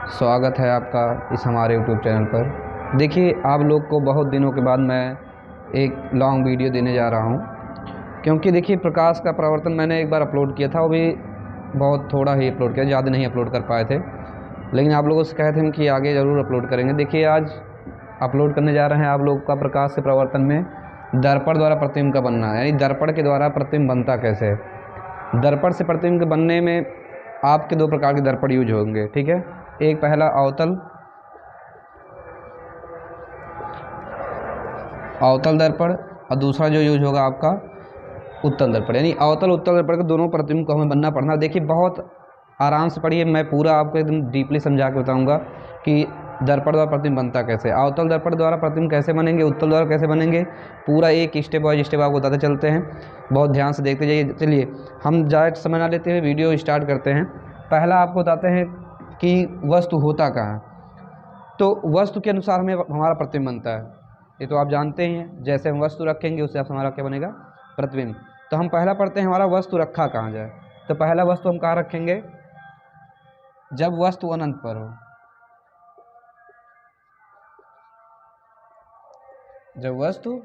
स्वागत है आपका इस हमारे यूट्यूब चैनल पर। देखिए, आप लोग को बहुत दिनों के बाद मैं एक लॉन्ग वीडियो देने जा रहा हूं, क्योंकि देखिए प्रकाश का प्रवर्तन मैंने एक बार अपलोड किया था, वो भी बहुत थोड़ा ही अपलोड किया, ज़्यादा नहीं अपलोड कर पाए थे, लेकिन आप लोगों से कहे थे कि आगे ज़रूर अपलोड करेंगे। देखिए आज अपलोड करने जा रहे हैं आप लोग का प्रकाश के प्रवर्तन में दर्पण द्वारा प्रतिबिंब का बनना, यानी दर्पण के द्वारा प्रतिबिंब बनता कैसे है। दर्पण से प्रतिबिंब के बनने में आपके दो प्रकार के दर्पण यूज होंगे, ठीक है। एक पहला अवतल दर्पण और दूसरा जो यूज होगा आपका उत्तल दर्पण। यानी अवतल उत्तल दर्पण के दोनों प्रतिबिंब को हमें बनना पड़ना। देखिए बहुत आराम से पढ़िए, मैं पूरा आपको एकदम डीपली समझा के बताऊंगा कि दर्पण द्वारा प्रतिबिंब बनता कैसे, अवतल दर्पण द्वारा प्रतिबिंब कैसे बनेंगे, उत्तल द्वारा कैसे बनेंगे, पूरा एक स्टेप बाय स्टेप आपको बताते चलते हैं। बहुत ध्यान से देखते जाइए। चलिए हम ज़्यादा समय ना लेते हुए वीडियो स्टार्ट करते हैं। पहला आपको बताते हैं कि वस्तु होता कहाँ है। तो वस्तु के अनुसार हमें हमारा प्रतिबिंब बनता है, ये तो आप जानते ही हैं। जैसे हम वस्तु रखेंगे उससे हमारा क्या बनेगा, प्रतिबिंब। तो हम पहला पढ़ते हैं हमारा वस्तु रखा कहाँ जाए। तो पहला वस्तु हम कहाँ रखेंगे, जब वस्तु अनंत पर हो। जब वस्तु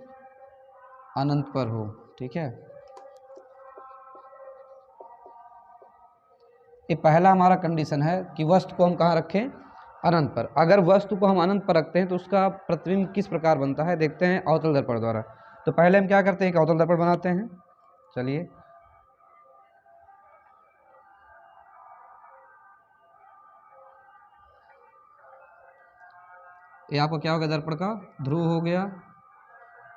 अनंत पर हो, ठीक है। ये पहला हमारा कंडीशन है कि वस्तु को हम कहाँ रखें, अनंत पर। अगर वस्तु को हम अनंत पर रखते हैं तो उसका प्रतिबिंब किस प्रकार बनता है, देखते हैं अवतल दर्पण द्वारा। तो पहले हम क्या करते हैं, एक अवतल दर्पण बनाते हैं। चलिए ये आपका क्या हो गया, दर्पण का ध्रुव हो गया।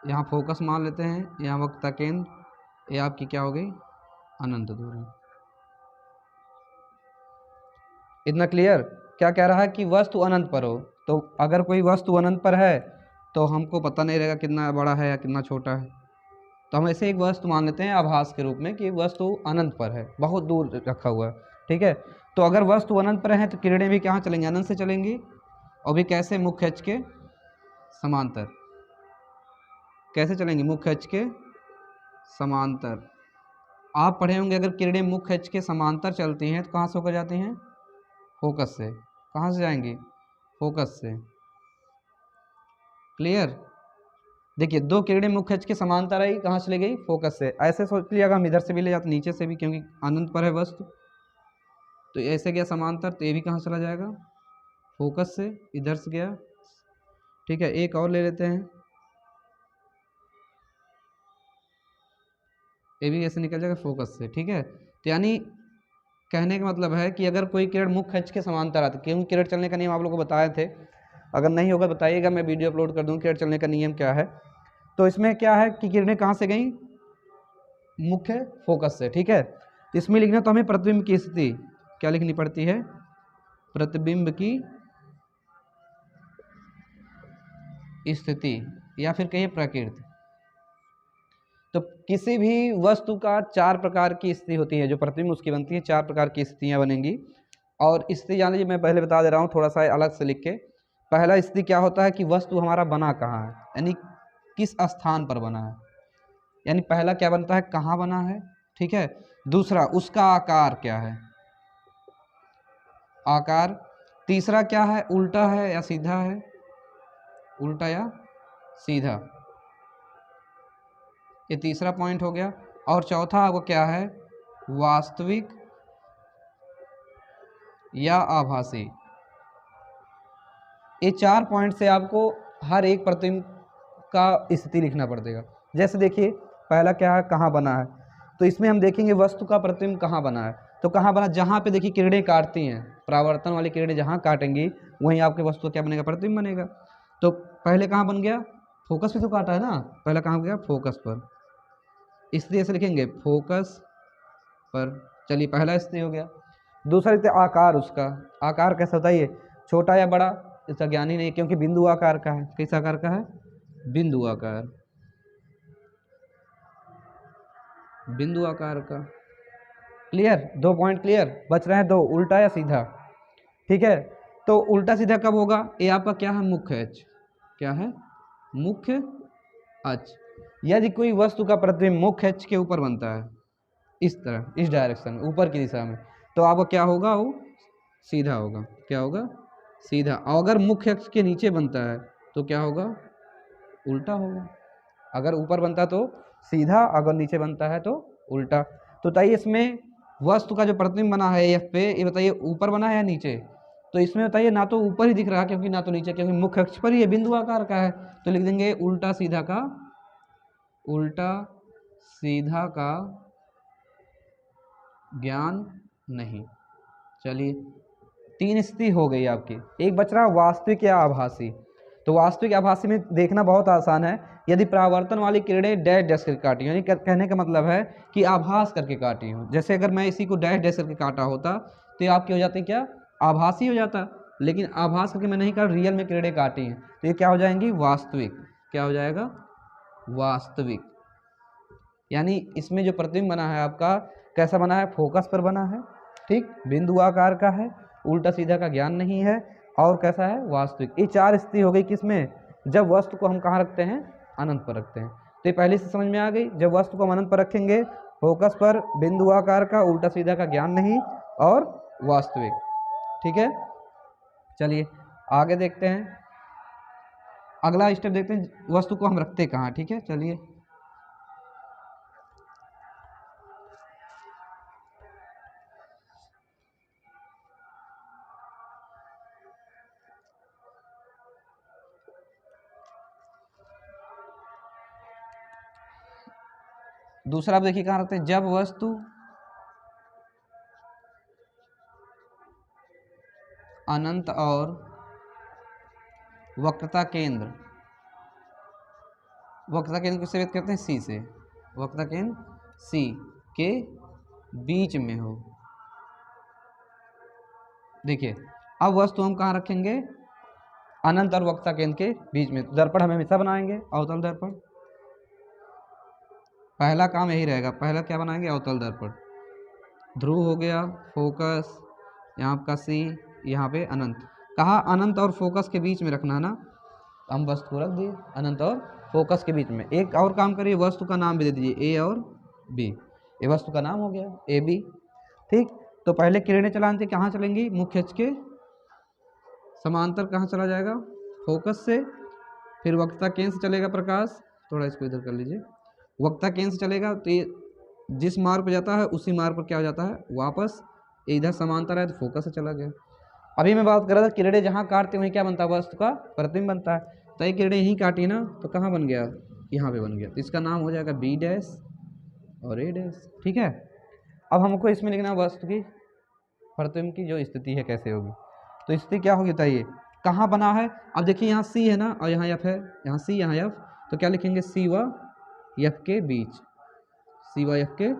यहाँ फोकस मान लेते हैं, यहाँ वक्रता केंद्र, ये आपकी क्या हो गई, अनंत दूरी। इतना क्लियर। क्या कह रहा है कि वस्तु अनंत पर हो। तो अगर कोई वस्तु अनंत पर है तो हमको पता नहीं रहेगा कितना बड़ा है या कितना छोटा है, तो हम ऐसे एक वस्तु मान लेते हैं आभास के रूप में कि वस्तु अनंत पर है, बहुत दूर रखा हुआ है, ठीक है। तो अगर वस्तु अनंत पर है तो किरणें भी कहाँ चलेंगी, अनंत से चलेंगी। और भी कैसे, मुख्य अक्ष के समांतर। कैसे चलेंगी, मुख्य अक्ष के समांतर। आप पढ़े होंगे अगर किरणें मुख्य अक्ष के समांतर चलती हैं तो कहाँ से होकर जाती हैं, फोकस से। कहाँ से जाएंगी, फोकस से। क्लियर। देखिए दो किरणें मुख्य अक्ष के समांतर आई, कहाँ चली गई, फोकस से। ऐसे सोच लिया हम इधर से भी ले जाते, नीचे से भी, क्योंकि अनंत पर है वस्तु। तो ऐसे गया समांतर, तो ये भी कहाँ चला जाएगा, फोकस से, इधर से गया, ठीक है। एक और ले लेते हैं, ये भी ऐसे निकल जाएगा फोकस से, ठीक है। तो यानी कहने का मतलब है कि अगर कोई किरण मुख्य अक्ष के समांतर आती, क्योंकि किरण चलने का नियम आप लोगों को बताए थे, अगर नहीं होगा बताइएगा, मैं वीडियो अपलोड कर दूँ किरण चलने का नियम क्या है। तो इसमें क्या है कि किरणें कहाँ से गई, मुख्य फोकस से, ठीक है। इसमें लिखना तो हमें प्रतिबिंब की स्थिति क्या लिखनी पड़ती है, प्रतिबिंब की स्थिति या फिर कहिए प्रकृति। तो किसी भी वस्तु का चार प्रकार की स्थिति होती है, जो प्रतिबिंब उसकी बनती है, चार प्रकार की स्थितियाँ बनेंगी। और स्थिति जान लीजिए, मैं पहले बता दे रहा हूँ थोड़ा सा अलग से लिख के। पहला स्थिति क्या होता है कि वस्तु हमारा बना कहाँ है, यानी किस स्थान पर बना है, यानी पहला क्या बनता है, कहाँ बना है, ठीक है। दूसरा उसका आकार क्या है, आकार। तीसरा क्या है, उल्टा है या सीधा है, उल्टा या सीधा, ये तीसरा पॉइंट हो गया। और चौथा आपको क्या है, वास्तविक या आभासी। ये चार पॉइंट से आपको हर एक प्रतिबिंब का स्थिति लिखना पड़ेगा। जैसे देखिए पहला क्या है, कहाँ बना है। तो इसमें हम देखेंगे वस्तु का प्रतिबिंब कहाँ बना है। तो कहाँ बना, जहाँ पे देखिए किरणें काटती हैं, परावर्तन वाली किरणें जहाँ काटेंगी वहीं आपके वस्तु क्या बनेगा, प्रतिबिंब बनेगा। तो पहले कहाँ बन गया, फोकस पे तो काटा है ना, पहला कहाँ गया, फोकस पर, इसलिए ऐसे लिखेंगे फोकस पर। चलिए पहला स्थिति हो गया। दूसरा स्थिति आकार, उसका आकार कैसा होता है, ये छोटा या बड़ा, इसका ज्ञान ही नहीं, क्योंकि बिंदु आकार का है। किस आकार का है, बिंदु आकार, बिंदु आकार का। क्लियर, दो पॉइंट क्लियर, बच रहे हैं दो, उल्टा या सीधा, ठीक है। तो उल्टा सीधा कब होगा, ये आपका क्या है, मुख्य अक्ष, क्या है, मुख्य अक्ष। यदि कोई वस्तु का प्रतिबिंब मुख्य अक्ष के ऊपर बनता है, इस तरह, इस डायरेक्शन में, ऊपर की दिशा में, तो आपका क्या होगा, वो सीधा होगा। क्या होगा, सीधा। और अगर मुख्य अक्ष के नीचे बनता है तो क्या होगा, उल्टा होगा। अगर ऊपर बनता तो सीधा, अगर नीचे बनता है तो उल्टा। तो बताइए इसमें वस्तु का जो प्रतिबिंब बना है एफ पे, ये बताइए ऊपर बना है या नीचे। तो इसमें बताइए ना तो ऊपर ही दिख रहा है क्योंकि ना तो नीचे, क्योंकि मुख्य अक्ष पर ही ये बिंदु आकार का है। तो लिख देंगे उल्टा सीधा का, उल्टा सीधा का ज्ञान नहीं। चलिए 3 स्थिति हो गई आपकी। एक बच रहा वास्तविक या आभासी। तो वास्तविक आभासी में देखना बहुत आसान है। यदि परावर्तन वाली किरणें डैश डैश करके काटी, यानी कहने का मतलब है कि आभास करके काटी हो। जैसे अगर मैं इसी को डैश डैश करके काटा होता तो ये आपकी हो जाती क्या, आभासी हो जाता। लेकिन आभास करके मैं नहीं कर, रियल में किरणें काटी हैं तो ये क्या हो जाएंगी, वास्तविक। क्या हो जाएगा, वास्तविक। यानी इसमें जो प्रतिबिंब बना है आपका कैसा बना है, फोकस पर बना है, ठीक, बिंदु आकार का है, उल्टा सीधा का ज्ञान नहीं है, और कैसा है, वास्तविक। ये 4 स्थिति हो गई किसमें, जब वस्तु को हम कहाँ रखते हैं, अनंत पर रखते हैं। तो ये पहले से समझ में आ गई, जब वस्तु को हम अनंत पर रखेंगे, फोकस पर, बिंदु आकार का, उल्टा सीधा का ज्ञान नहीं, और वास्तविक। ठीक है, चलिए आगे देखते हैं। अगला स्टेप देखते हैं, वस्तु को हम रखते कहाँ। ठीक है, चलिए दूसरा आप देखिए कहाँ रखते हैं, जब वस्तु अनंत और वक्रता केंद्र, वक्रता केंद्र किससे व्यक्त करते हैं, सी से, वक्रता केंद्र सी के बीच में हो। देखिए अब वस्तु हम कहाँ रखेंगे, अनंत और वक्रता केंद्र के बीच में। दर्पण हम हमेशा बनाएंगे अवतल दर्पण, पहला काम यही रहेगा। पहला क्या बनाएंगे, अवतल दर्पण। ध्रुव हो गया, फोकस यहाँ आपका सी, यहाँ पे अनंत। कहा अनंत और फोकस के बीच में रखना है ना, हम वस्तु को रख दिए अनंत और फोकस के बीच में। एक और काम करिए, वस्तु का नाम भी दे दीजिए ए और बी। ये वस्तु का नाम हो गया ए बी। ठीक, तो पहले किरणें चलाने से कहाँ चलेंगी, मुख्य अक्ष के समांतर कहाँ चला जाएगा, फोकस से। फिर वक्रता केंद्र से चलेगा प्रकाश, थोड़ा इसको इधर कर लीजिए, वक्रता केंद्र से चलेगा तो ये जिस मार्ग पर जाता है उसी मार्ग पर क्या हो जाता है, वापस। इधर समांतर है तो फोकस से चला गया। अभी मैं बात कर रहा था किरणें जहाँ काटते वहीं क्या बनता है, वस्तु का प्रतिबिंब बनता है। तो ये किरणें यहीं काटी ना, तो कहाँ बन गया, यहाँ पे बन गया। तो इसका नाम हो जाएगा बी डैश और ए डैश। ठीक है, अब हमको इसमें लिखना वस्तु की प्रतिबिंब की जो स्थिति है कैसे होगी। तो स्थिति क्या होगी बताइए, कहाँ बना है। अब देखिए यहाँ सी है ना, और यहाँ एफ है, यहाँ सी यहाँ एफ, तो क्या लिखेंगे, सी व एफ के बीच, सी व एफ के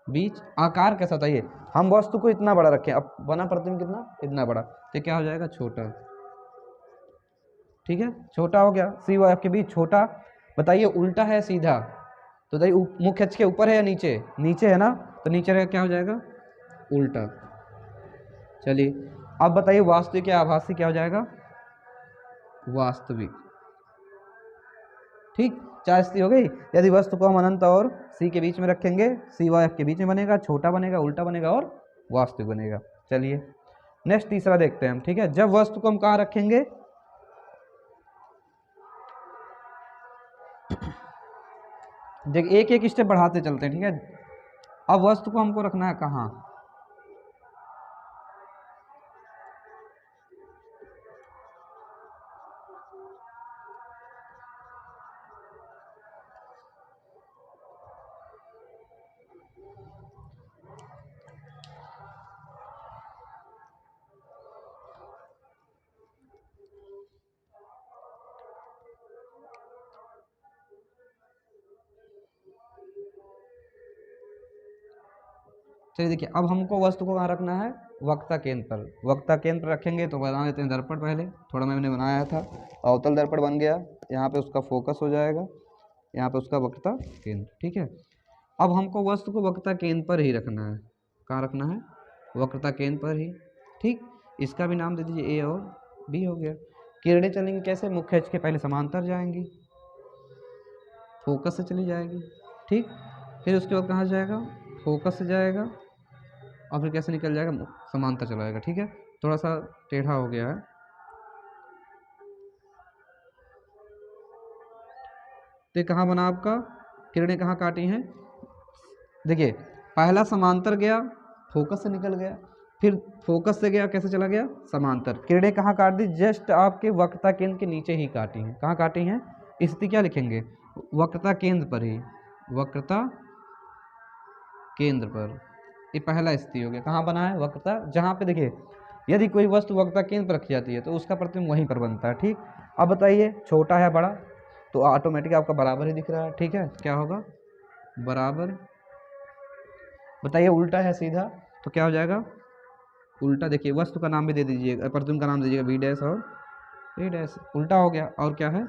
बीच। आकार कैसा बताइए, हम वस्तु को इतना बड़ा रखें, अब बना प्रतिबिंब कितना, इतना बड़ा, तो क्या हो जाएगा, छोटा। ठीक है, छोटा हो गया, सी व एफ के बीच छोटा। बताइए उल्टा है सीधा, तो बताइए मुख्य अक्ष के ऊपर है या नीचे, नीचे है ना, तो नीचे रहेगा क्या हो जाएगा, उल्टा। चलिए अब बताइए वास्तविक या आभासी क्या हो जाएगा, वास्तविक। ठीक, 4 स्थिति हो गई। यदि वस्तु को हम अनंत और सी के बीच में रखेंगे, सी व एफ के बीच में बनेगा, छोटा बनेगा, उल्टा बनेगा और वास्तविक बनेगा। चलिए नेक्स्ट तीसरा देखते हैं हम। ठीक है, जब वस्तु को हम कहाँ रखेंगे, देख एक एक स्टेप बढ़ाते चलते हैं। ठीक है, अब वस्तु को हमको रखना है कहाँ, चलिए देखिए अब हमको वस्तु को कहाँ रखना है, वक्रता केंद्र पर। वक्रता केंद्र पर रखेंगे तो बना देते हैं दर्पण। पहले थोड़ा मैंने बनाया था, अवतल दर्पण बन गया, यहाँ पे उसका फोकस हो जाएगा, यहाँ पे उसका वक्रता केंद्र। ठीक है, अब हमको वस्तु को वक्रता केंद्र पर ही रखना है। कहाँ रखना है, वक्रता केंद्र पर ही। ठीक, इसका भी नाम दे दीजिए ए और बी हो गया। किरणें चलेंगी कैसे, मुख्य अक्ष के पहले समांतर जाएंगी, फोकस से चली जाएगी। ठीक, फिर उसके बाद कहाँ जाएगा, फोकस से जाएगा, और फिर कैसे निकल जाएगा, समांतर चला जाएगा। ठीक है, थोड़ा सा टेढ़ा हो गया है, तो ये कहाँ बना आपका, किरणें कहाँ काटी हैं, देखिए पहला समांतर गया, फोकस से निकल गया, फिर फोकस से गया, कैसे चला गया, समांतर। किरणें कहाँ काट दी, जस्ट आपके वक्रता केंद्र के नीचे ही काटी हैं। कहाँ काटी हैं, स्थिति क्या लिखेंगे, वक्रता केंद्र पर ही, वक्रता केंद्र पर। ये पहला स्थिति हो गया, कहाँ बना है, वक्रता, जहाँ पे देखिए यदि कोई वस्तु वक्रता केंद्र पर रखी जाती है तो उसका प्रतिबिंब वहीं पर बनता है। ठीक, अब बताइए छोटा है बड़ा, तो ऑटोमेटिक आपका बराबर ही दिख रहा है। ठीक है, क्या होगा, बराबर। बताइए उल्टा है सीधा, तो क्या हो जाएगा, उल्टा। देखिए वस्तु का नाम भी दे दीजिएगा, प्रतिबिंब का नाम दे दीजिएगा वी डैश और ए डैश, उल्टा हो गया। और क्या है,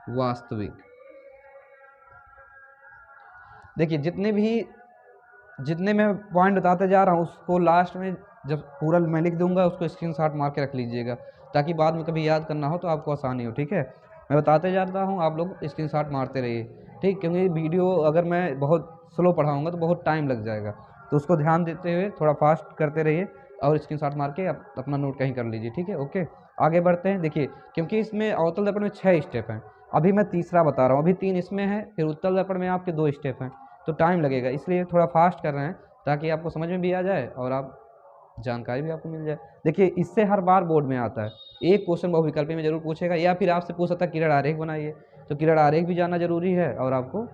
वास्तविक। देखिए जितने मैं पॉइंट बताते जा रहा हूँ उसको लास्ट में जब पूरा मैं लिख दूंगा उसको स्क्रीनशॉट मार के रख लीजिएगा, ताकि बाद में कभी याद करना हो तो आपको आसानी हो। ठीक है, मैं बताते जा रहा हूँ, आप लोग स्क्रीनशॉट मारते रहिए। ठीक, क्योंकि वीडियो अगर मैं बहुत स्लो पढ़ाऊँगा तो बहुत टाइम लग जाएगा, तो उसको ध्यान देते हुए थोड़ा फास्ट करते रहिए और स्क्रीनशॉट मार के अपना नोट कहीं कर लीजिए। ठीक है, ओके, आगे बढ़ते हैं। देखिए क्योंकि इसमें अवतल दर्पण में 6 स्टेप हैं, अभी मैं तीसरा बता रहा हूँ, अभी 3 इसमें है, फिर उत्तल दर्पण में आपके 2 स्टेप हैं, तो टाइम लगेगा, इसलिए थोड़ा फास्ट कर रहे हैं ताकि आपको समझ में भी आ जाए और आप जानकारी भी आपको मिल जाए। देखिए इससे हर बार बोर्ड में आता है, एक क्वेश्चन बहुविकल्पी में जरूर पूछेगा, या फिर आपसे पूछ सकता है किरण आरेख बनाइए, तो किरण आरेख भी जानना जरूरी है और आपको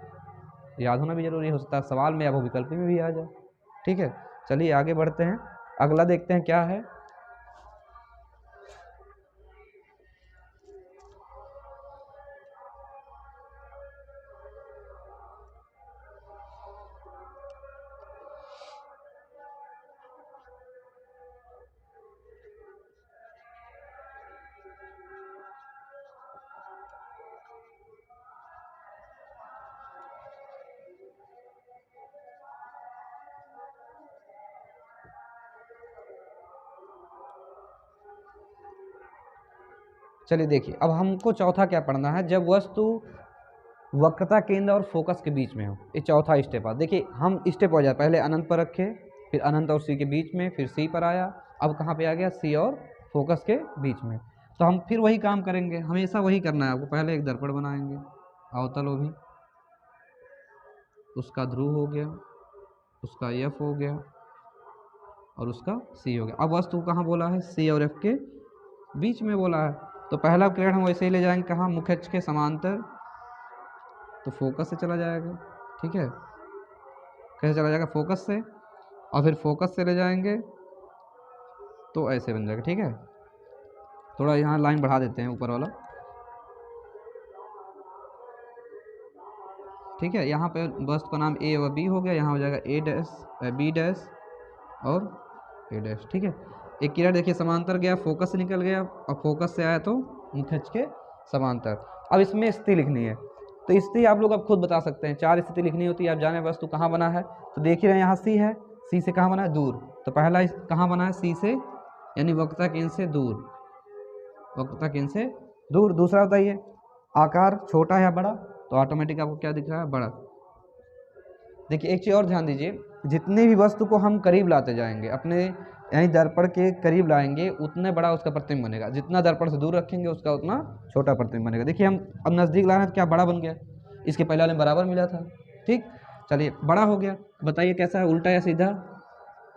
याद होना भी जरूरी हो सकता है सवाल में या बहुविकल्पी में भी आ जाए। ठीक है, चलिए आगे बढ़ते हैं, अगला देखते हैं क्या है। चलिए देखिए अब हमको चौथा क्या पढ़ना है, जब वस्तु वक्रता केंद्र और फोकस के बीच में हो, ये चौथा स्टेप है। देखिए हम स्टेप हो जाए, पहले अनंत पर रखे, फिर अनंत और सी के बीच में, फिर सी पर आया, अब कहाँ पे आ गया, सी और फोकस के बीच में। तो हम फिर वही काम करेंगे, हमेशा वही करना है आपको। पहले एक दर्पण बनाएंगे, अवतल हो भी, उसका ध्रुव हो गया, उसका एफ हो गया और उसका सी हो गया। अब वस्तु कहाँ बोला है, सी और एफ के बीच में बोला है, तो पहला किरण हम वैसे ही ले जाएंगे कहाँ, मुख्य अक्ष के समांतर, तो फोकस से चला जाएगा। ठीक है, कैसे चला जाएगा, फोकस से, और फिर फोकस से ले जाएंगे तो ऐसे बन जाएगा। ठीक है, थोड़ा यहाँ लाइन बढ़ा देते हैं ऊपर वाला। ठीक है, यहाँ पे वस्तु का नाम ए व बी हो गया, यहाँ हो जाएगा ए डैश बी डैश और ए डैश। ठीक है, एक किरण देखिए समांतर गया, फोकस से निकल गया, और फोकस से आया तो मुख्य अक्ष के समांतर। अब इसमें स्थिति लिखनी है, तो स्थिति आप लोग अब खुद बता सकते हैं, 4 स्थिति लिखनी होती है। आप जाने वस्तु कहाँ बना है, तो देख ही रहे हैं यहाँ सी है, सी से कहाँ बना है, दूर, तो पहला कहाँ बना है, सी से, यानी वक्रता केंद्र से दूर, वक्रता केंद्र से दूर। दूसरा बताइए आकार छोटा है या बड़ा, तो ऑटोमेटिक आपको क्या दिख रहा है, बड़ा। देखिए एक चीज़ और ध्यान दीजिए, जितने भी वस्तु को हम करीब लाते जाएंगे, अपने यानी दर्पण के करीब लाएंगे, उतने बड़ा उसका प्रतिबिंब बनेगा, जितना दर्पण से दूर रखेंगे उसका उतना छोटा प्रतिबिंब बनेगा। देखिए हम अब नज़दीक ला रहे हैं तो क्या बड़ा बन गया, इसके पहले वाले में बराबर मिला था। ठीक, चलिए बड़ा हो गया। बताइए कैसा है, उल्टा या सीधा,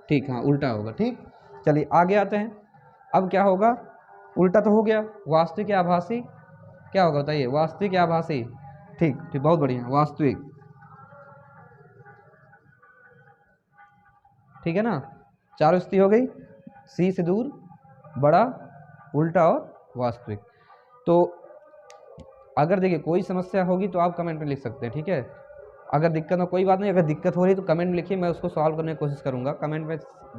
ठीक, हाँ उल्टा होगा। ठीक, चलिए आगे आते हैं। अब क्या होगा, उल्टा तो हो गया, वास्तविक या आभासी क्या होगा बताइए, वास्तविक या आभासी। ठीक ठीक, बहुत बढ़िया, वास्तविक। ठीक है ना, चारों स्थिति हो गई, सी से दूर, बड़ा, उल्टा और वास्तविक। तो अगर देखिए कोई समस्या होगी तो आप कमेंट में लिख सकते हैं। ठीक है, अगर दिक्कत हो कोई बात नहीं, अगर दिक्कत हो रही है तो कमेंट में लिखिए, मैं उसको सॉल्व करने की कोशिश करूँगा। कमेंट में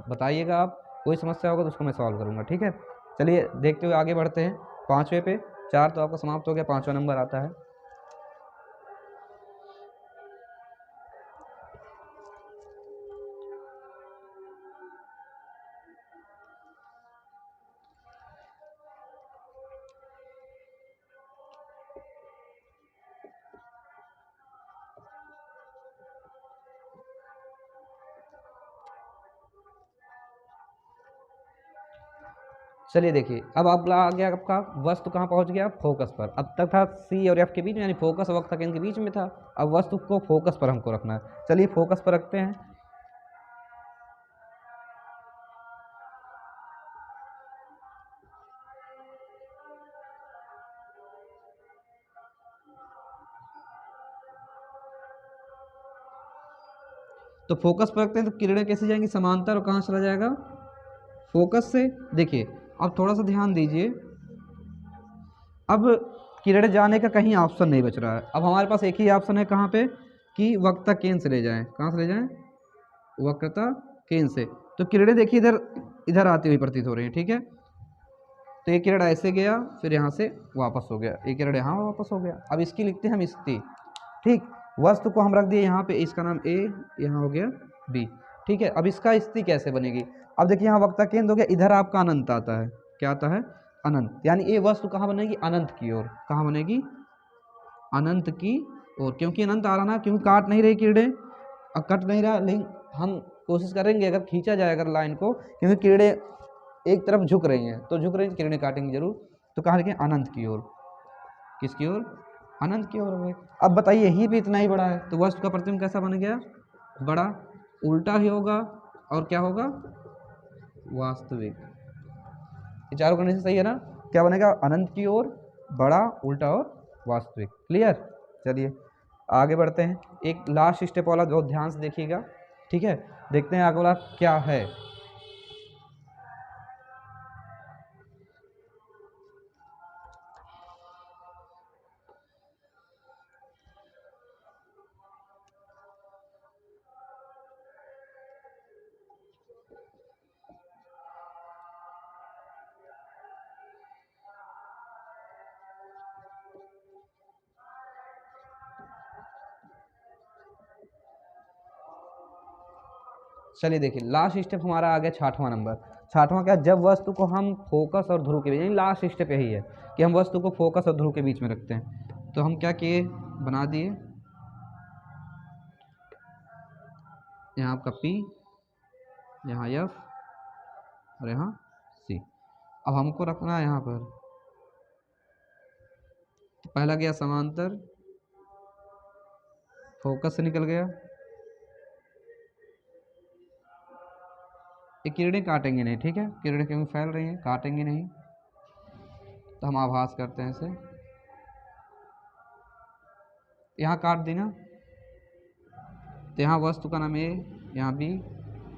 बताइएगा आप, कोई समस्या होगा तो उसको मैं सॉल्व करूँगा। ठीक है, चलिए देखते हुए आगे बढ़ते हैं 5वें पे। 4 तो आपका समाप्त हो गया, 5वां नंबर आता है। चलिए देखिए, अब अगला आ गया आपका वस्तु कहाँ पहुँच गया, फोकस पर। अब तक था सी और एफ के बीच में, यानी फोकस और वक्ता केंद्र के बीच में था। अब वस्तु को फोकस पर हमको रखना है। चलिए फोकस पर रखते हैं। तो फोकस पर रखते हैं तो किरणें कैसे जाएंगी, समांतर, और कहाँ चला जाएगा, फोकस से। देखिए अब थोड़ा सा ध्यान दीजिए, अब किरणें जाने का कहीं ऑप्शन नहीं बच रहा है। अब हमारे पास एक ही ऑप्शन है, कहाँ पे, कि वक्ता केंद्र से ले जाएं। कहाँ से ले जाएं, वक्रता केंद्र से। तो किरणें देखिए इधर इधर आती हुई प्रतीत हो रही है, ठीक है। तो एक किरण ऐसे गया, फिर यहाँ से वापस हो गया, एक किरण यहाँ वापस हो गया। अब इसकी लिखते हैं हम स्थिति, ठीक। वस्तु को हम रख दिए यहाँ पे, इसका नाम ए, यहाँ हो गया बी, ठीक है। अब इसका स्थिति कैसे बनेगी, अब देखिए यहाँ वक्ता केंद्र हो गया, इधर आपका अनंत आता है। क्या आता है, अनंत। यानी ये वस्तु कहाँ बनेगी, अनंत की ओर। कहाँ बनेगी, अनंत की ओर। क्योंकि अनंत आ रहा ना, क्योंकि काट नहीं रही किरणें, अब कट नहीं रहा, लेकिन हम कोशिश करेंगे अगर खींचा जाए अगर लाइन को, क्योंकि किरणें एक तरफ झुक रही हैं, तो झुक रही हैं किरणें काटेंगी जरूर। तो कहाँ लिखें, अनंत की ओर। किसकी ओर, अनंत की ओर। अब बताइए यही भी इतना ही बड़ा है, तो वस्तु का प्रतिबिंब कैसा बन गया, बड़ा। उल्टा ही होगा, और क्या होगा, वास्तविक। ये चारों कंडीशन सही है ना। क्या बनेगा, अनंत की ओर, बड़ा, उल्टा और वास्तविक। क्लियर। चलिए आगे बढ़ते हैं। एक लास्ट स्टेप वाला बहुत ध्यान से देखिएगा, ठीक है। देखते हैं आगे वाला क्या है। चलिए देखिए लास्ट स्टेप हमारा आ गया 6वां नंबर। 6वां क्या, जब वस्तु को हम फोकस और ध्रुव के बीच, यानी लास्ट स्टेप यही है कि हम वस्तु को फोकस और ध्रुव के बीच में रखते हैं। तो हम क्या किए, बना दिए यहाँ आपका P, यहाँ F और यहाँ C। अब हमको रखना है यहाँ पर, तो पहला गया समांतर, फोकस से निकल गया। ये किरणें काटेंगे नहीं, ठीक है, किरणें क्योंकि फैल रही हैं, काटेंगे नहीं। तो हम आभास करते हैं इसे, यहाँ काट दी ना, तो यहाँ वस्तु का नाम ए, यहाँ बी,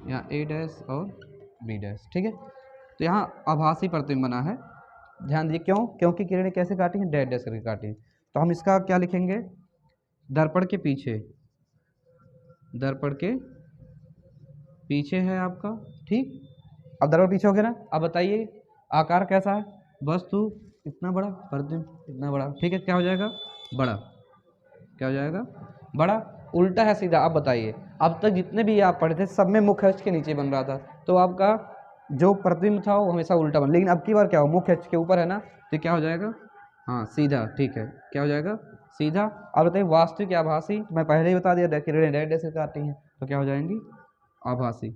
यहाँ ए डैश और बी डैश, ठीक है। तो यहाँ आभासी प्रतिबिंब बना है। ध्यान दीजिए क्यों, क्योंकि किरणें कैसे काटी हैं, डैश डैश करके काटी हैं। तो हम इसका क्या लिखेंगे, दर्पण के पीछे, दर्पण के पीछे है आपका, ठीक। अब दर्पण पीछे हो गया ना। अब बताइए आकार कैसा है, वस्तु इतना बड़ा, प्रतिबिंब इतना बड़ा, ठीक है। क्या हो जाएगा, बड़ा। क्या हो जाएगा, बड़ा। उल्टा है सीधा। अब बताइए, अब तक जितने भी आप पढ़े थे सब में मुख्य अक्ष के नीचे बन रहा था, तो आपका जो प्रतिबिंब था वो हमेशा उल्टा बन, लेकिन अब की बार क्या हो, मुख्य अक्ष के ऊपर है ना, तो क्या हो जाएगा, हाँ सीधा, ठीक है। क्या हो जाएगा, सीधा। अब बताइए वास्तविक या आभासी, मैं पहले ही बता दिया किरणें डैश डैश से काटती हैं, तो क्या हो जाएंगी, आभासी।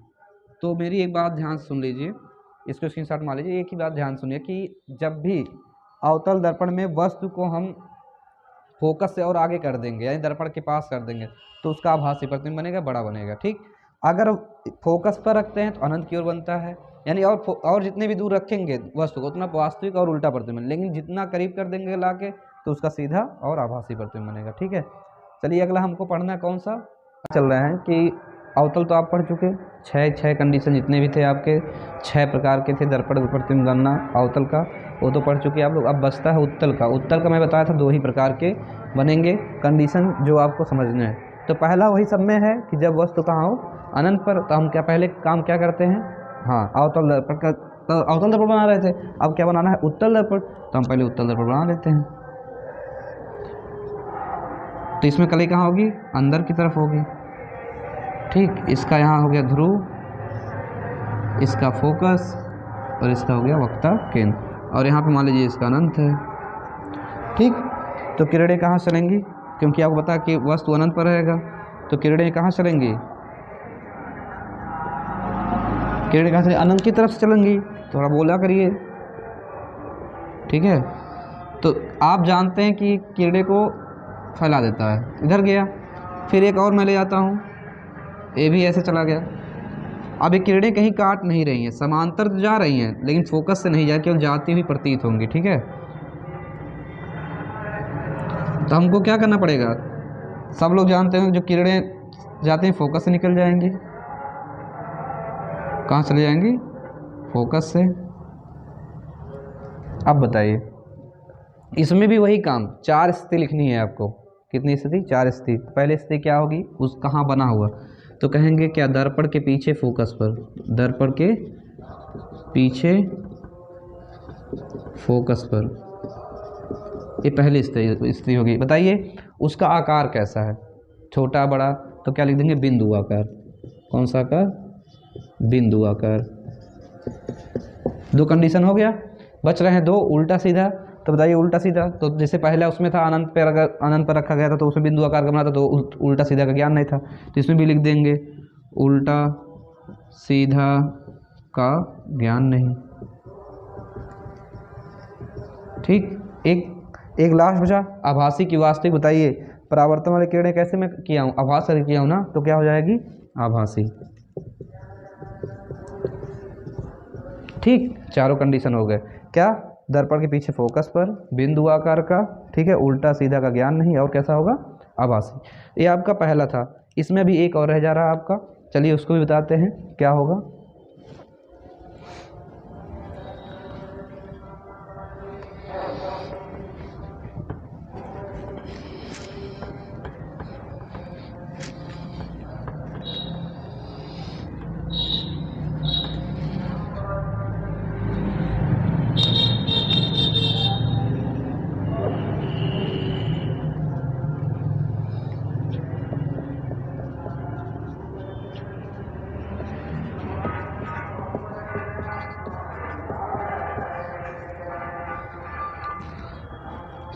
तो मेरी एक बात ध्यान से सुन लीजिए, इसको स्क्रीनशॉट मार लीजिए। एक ही बात ध्यान सुनिए कि जब भी अवतल दर्पण में वस्तु को हम फोकस से और आगे कर देंगे, यानी दर्पण के पास कर देंगे, तो उसका आभासी प्रतिबिंब बनेगा, बड़ा बनेगा, ठीक। अगर फोकस पर रखते हैं तो अनंत की ओर बनता है, यानी और जितने भी दूर रखेंगे वस्तु को उतना वास्तविक और उल्टा प्रतिबिंब, लेकिन जितना करीब कर देंगे लाके तो उसका सीधा और आभासी प्रतिबिंब बनेगा, ठीक है। चलिए अगला हमको पढ़ना है कौन सा चल रहा है कि अवतल तो आप पढ़ चुके, छः कंडीशन जितने भी थे आपके, 6 प्रकार के थे दर्पण प्रतिबिंब गणना अवतल का, वो तो पढ़ चुके आप लोग। अब बचता है उत्तल का। उत्तल का मैं बताया था 2 ही प्रकार के बनेंगे कंडीशन जो आपको समझना है। तो पहला वही सब में है कि जब वस्तु कहाँ हो, अनंत पर, तो हम क्या पहले काम क्या करते हैं, हाँ अवतल दर्पण का, तो अवतल दर्पण बना रहे थे, अब क्या बनाना है, उत्तल दर्पण, तो हम पहले उत्तल दर्पण बना लेते हैं। तो इसमें कली कहाँ होगी, अंदर की तरफ होगी, ठीक। इसका यहाँ हो गया ध्रुव, इसका फोकस, और इसका हो गया वक्ता केंद्र, और यहाँ पे मान लीजिए इसका अनंत है, ठीक। तो किरणें कहाँ चलेंगी, क्योंकि आपको पता कि वस्तु अनंत पर रहेगा, तो किरणें कहाँ चलेंगी, किरणें कहाँ चलेंगी, अनंत की तरफ से चलेंगी। थोड़ा बोला करिए, ठीक है। तो आप जानते हैं कि कीड़े को फैला देता है, इधर गया, फिर एक और मैं ले जाता हूँ, ये भी ऐसे चला गया। अब ये किरणें कहीं काट नहीं रही हैं, समांतर तो जा रही हैं लेकिन फोकस से नहीं जा, केवल जाती हुई प्रतीत होंगी। ठीक है, तो हमको क्या करना पड़ेगा, सब लोग जानते हैं जो किरणें जाते हैं फोकस से निकल जाएंगी। कहाँ चले जाएंगी, फोकस से। अब बताइए, इसमें भी वही काम, 4 स्थिति लिखनी है आपको। कितनी स्थिति, 4 स्थिति। पहली स्थिति क्या होगी, उस कहाँ बना हुआ, तो कहेंगे क्या, दर्पण के पीछे फोकस पर, दर्पण के पीछे फोकस पर, ये पहली स्थिति होगी। बताइए उसका आकार कैसा है, छोटा बड़ा, तो क्या लिख देंगे, बिंदु आकार। कौन सा आकार, बिंदु आकार। 2 कंडीशन हो गया, बच रहे हैं 2, उल्टा सीधा। तो बताइए उल्टा सीधा, तो जैसे पहले उसमें था अनंत पर, अगर अनंत पर रखा गया था तो उसमें बिंदु आकार का बना था, तो उल्टा सीधा का ज्ञान नहीं था, तो इसमें भी लिख देंगे उल्टा सीधा का ज्ञान नहीं। ठीक, एक लास्ट बचा, आभासी की वास्तविक। बताइए परावर्तन वाले किरणें कैसे मैं किया हूँ, आभास करके किया हूँ ना, तो क्या हो जाएगी, आभासी। ठीक, चारों कंडीशन हो गए। क्या, दर्पण के पीछे फोकस पर, बिंदु आकार का, ठीक है, उल्टा सीधा का ज्ञान नहीं, और कैसा होगा, आभासी। ये आपका पहला था। इसमें भी एक और रह जा रहा है आपका, चलिए उसको भी बताते हैं क्या होगा।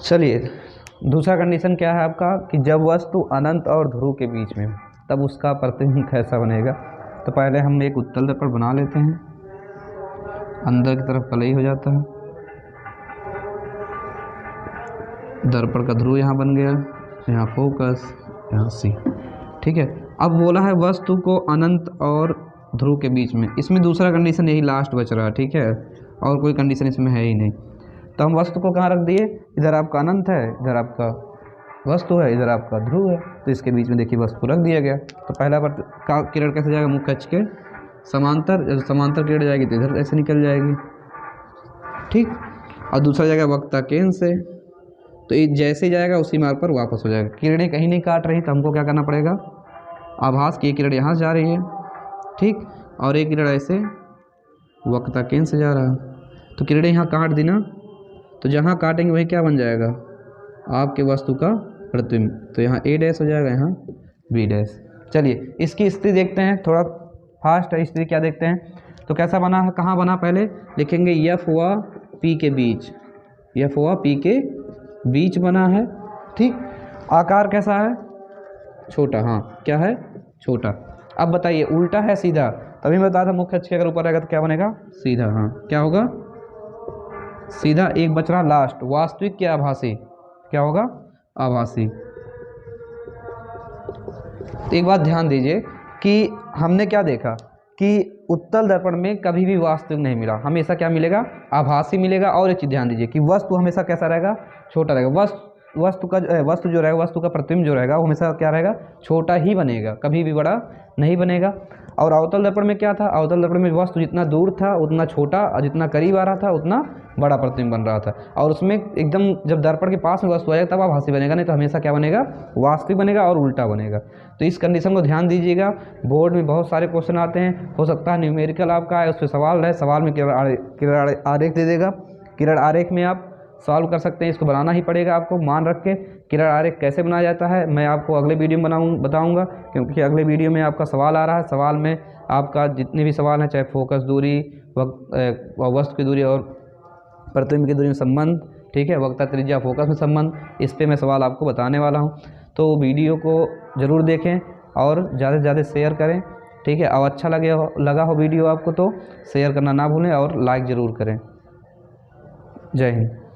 चलिए दूसरा कंडीशन क्या है आपका, कि जब वस्तु अनंत और ध्रुव के बीच में, तब उसका प्रतिबिंब कैसा बनेगा। तो पहले हम एक उत्तल दर्पण बना लेते हैं, अंदर की तरफ कलई हो जाता है, दर्पण का ध्रुव यहाँ बन गया, यहाँ फोकस, यहाँ सी। ठीक है, अब बोला है वस्तु को अनंत और ध्रुव के बीच में, इसमें दूसरा कंडीशन यही लास्ट बच रहा है। ठीक है, और कोई कंडीशन इसमें है ही नहीं। तो हम वस्तु को कहाँ रख दिए, इधर आपका अनंत है, इधर आपका वस्तु है, इधर आपका ध्रुव है, तो इसके बीच में देखिए वस्तु रख दिया गया। तो पहला किरण कैसे जाएगा, मुख्य अक्ष के समांतर, जब समांतर किरण जाएगी तो इधर ऐसे निकल जाएगी। ठीक, और दूसरा जाएगा वक्ता केंद्र से, तो ये जैसे जाएगा उसी मार्ग पर वापस हो जाएगा। किरणें कहीं नहीं काट रही, तो हमको क्या करना पड़ेगा, आभास की किरण यहाँ से जा रही है, ठीक, और एक किरण ऐसे वक्ता केंद्र से जा रहा है, तो किरणें यहाँ काट दी ना, तो जहाँ काटेंगे वही क्या बन जाएगा, आपके वस्तु का प्रतिबिंब। तो यहाँ A डैश हो जाएगा, यहाँ B डैश। चलिए इसकी स्थिति देखते हैं, थोड़ा फास्ट है स्थिति, क्या देखते हैं। तो कैसा बना है, कहाँ बना, पहले लिखेंगे F व P के बीच, F व P के बीच बना है। ठीक, आकार कैसा है, छोटा, हाँ क्या है, छोटा। अब बताइए उल्टा है सीधा, तभी मैं बताया था मुख्य अक्ष के अगर ऊपर रहेगा तो क्या बनेगा, सीधा। हाँ क्या होगा, सीधा। एक बच रहा लास्ट, वास्तविक क्या आभासी, क्या होगा, आभासी। तो एक बात ध्यान दीजिए कि हमने क्या देखा कि उत्तल दर्पण में कभी भी वास्तविक नहीं मिला, हमेशा क्या मिलेगा, आभासी मिलेगा। और एक चीज़ ध्यान दीजिए कि वस्तु हमेशा कैसा रहेगा, छोटा रहेगा। वस्तु जो रहेगा, वस्तु का प्रतिबिंब जो रहेगा वो हमेशा क्या रहेगा, छोटा ही बनेगा, कभी भी बड़ा नहीं बनेगा। और अवतल दर्पण में क्या था, अवतल दर्पण में वस्तु जितना दूर था उतना छोटा, और जितना करीब आ रहा था उतना बड़ा प्रतिबिंब बन रहा था। और उसमें एकदम जब दर्पण के पास में वस्तु आएगा तब आभासी बनेगा, नहीं तो हमेशा क्या बनेगा, वास्तविक बनेगा और उल्टा बनेगा। तो इस कंडीशन को ध्यान दीजिएगा। बोर्ड में बहुत सारे क्वेश्चन आते हैं, हो सकता है न्यूमेरिकल आपका है, उस पर सवाल रहे, सवाल में किरण आरेख दे देगा, किरण आरेख में आप सॉल्व कर सकते हैं। इसको बनाना ही पड़ेगा आपको, मान रख के। किरण आरेख कैसे बनाया जाता है मैं आपको अगले वीडियो में बताऊंगा, क्योंकि अगले वीडियो में आपका सवाल आ रहा है। सवाल में आपका जितने भी सवाल हैं, चाहे फोकस दूरी, वस्तु की दूरी और प्रतिबिंब की दूरी में संबंध, ठीक है, वक्ता त्रिज्या फोकस में संबंध, इस पे मैं सवाल आपको बताने वाला हूँ। तो वीडियो को ज़रूर देखें और ज़्यादा से ज़्यादा शेयर करें, ठीक है। और अच्छा लगा हो वीडियो आपको तो शेयर करना ना भूलें और लाइक ज़रूर करें। जय हिंद।